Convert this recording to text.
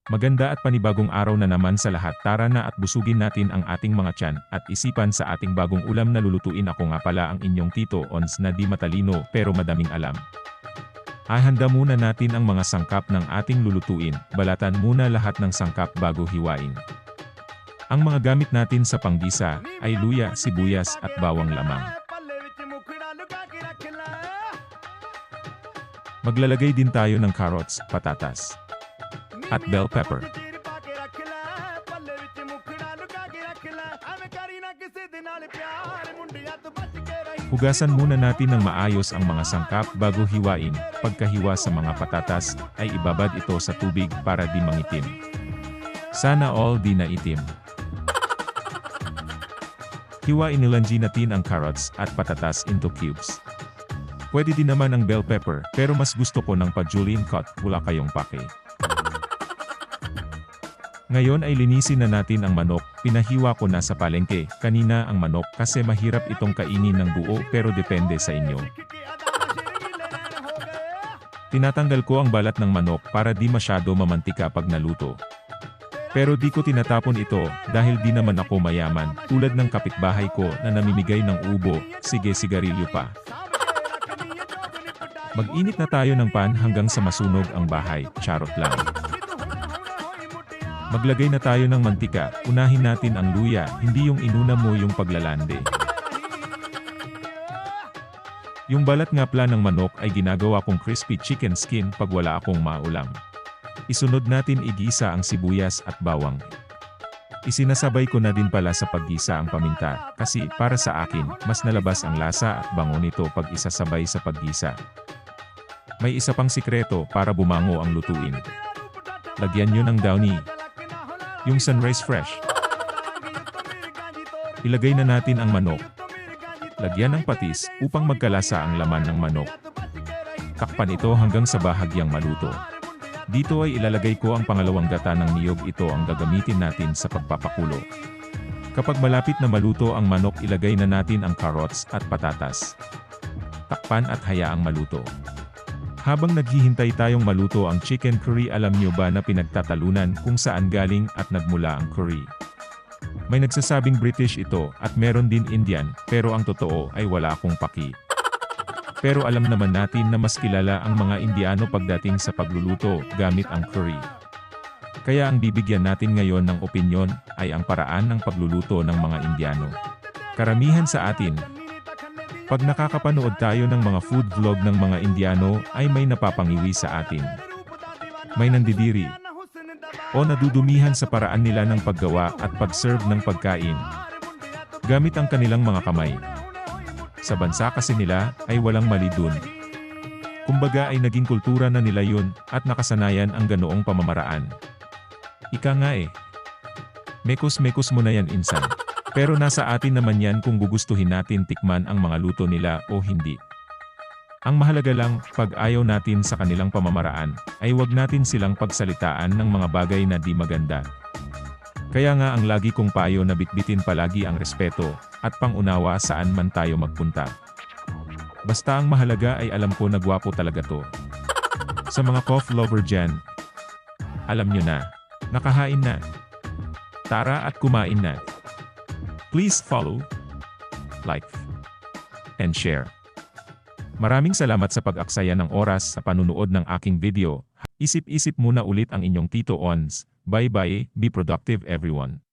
Maganda at panibagong araw na naman sa lahat. Tara na at busugin natin ang ating mga tiyan at isipan sa ating bagong ulam na lulutuin. Ako nga pala ang inyong Tito Ons na di matalino pero madaming alam. Hahanda muna natin ang mga sangkap ng ating lulutuin. Balatan muna lahat ng sangkap bago hiwain. Ang mga gamit natin sa panggisa ay luya, sibuyas at bawang lamang. Maglalagay din tayo ng carrots, patatas, at bell pepper. Hugasan muna natin ng maayos ang mga sangkap bago hiwain. Pagkahiwa sa mga patatas, ay ibabad ito sa tubig para di mangitim. Sana all di na itim. Hiwain nilanji natin ang carrots at patatas into cubes. Pwede din naman ang bell pepper, pero mas gusto ko ng pa-julienne cut, wala kayong pake. Ngayon ay linisin na natin ang manok. Pinahiwa ko na sa palengke kanina ang manok kasi mahirap itong kainin ng buo pero depende sa inyo. Tinatanggal ko ang balat ng manok para di masyado mamantika pag naluto. Pero di ko tinatapon ito dahil di naman ako mayaman tulad ng kapitbahay ko na namimigay ng ubo, sige sigarilyo pa. Mag-init na tayo ng pan hanggang sa masunog ang bahay, charot lang. Maglagay na tayo ng mantika, unahin natin ang luya, hindi yung inuna mo yung paglalande. Yung balat nga pala ng manok ay ginagawa kong crispy chicken skin pag wala akong maulam. Isunod natin igisa ang sibuyas at bawang. Isinasabay ko na din pala sa paggisa ang paminta, kasi para sa akin, mas nalabas ang lasa at bango nito pag isasabay sa paggisa. May isa pang sikreto para bumango ang lutuin. Lagyan nyo ng downy. Yung sunrise fresh. Ilagay na natin ang manok. Lagyan ng patis upang magkalasa ang laman ng manok. Takpan ito hanggang sa bahagyang maluto. Dito ay ilalagay ko ang pangalawang gata ng niyog. Ito ang gagamitin natin sa pagpapakulo. Kapag malapit na maluto ang manok, ilagay na natin ang carrots at patatas. Takpan at hayaang maluto. Habang naghihintay tayong maluto ang chicken curry, alam nyo ba na pinagtatalunan kung saan galing at nagmula ang curry? May nagsasabing British ito at meron din Indian, pero ang totoo ay wala akong paki. Pero alam naman natin na mas kilala ang mga Indiano pagdating sa pagluluto gamit ang curry. Kaya ang bibigyan natin ngayon ng opinyon ay ang paraan ng pagluluto ng mga Indiano. Karamihan sa atin, pag nakakapanood tayo ng mga food vlog ng mga Indiano, ay may napapangiwi sa atin. May nandidiri o nadudumihan sa paraan nila ng paggawa at pag-serve ng pagkain gamit ang kanilang mga kamay. Sa bansa kasi nila, ay walang mali dun. Kumbaga ay naging kultura na nila yun at nakasanayan ang ganoong pamamaraan. Ika nga eh. Mekos-mekos mo na yan insan. Pero nasa atin naman yan kung gugustuhin natin tikman ang mga luto nila o hindi. Ang mahalaga lang, pag ayaw natin sa kanilang pamamaraan, ay wag natin silang pagsalitaan ng mga bagay na di maganda. Kaya nga ang lagi kong payo na bitbitin palagi ang respeto, at pangunawa saan man tayo magpunta. Basta ang mahalaga ay alam ko na gwapo talaga to. Sa mga cough lover dyan, alam nyo na, nakahain na. Tara at kumain na. Please follow, like, and share. Maraming salamat sa pag-aksaya ng oras sa panunood ng aking video. Isip-isip muna ulit ang inyong Tito Ons. Bye-bye, be productive everyone.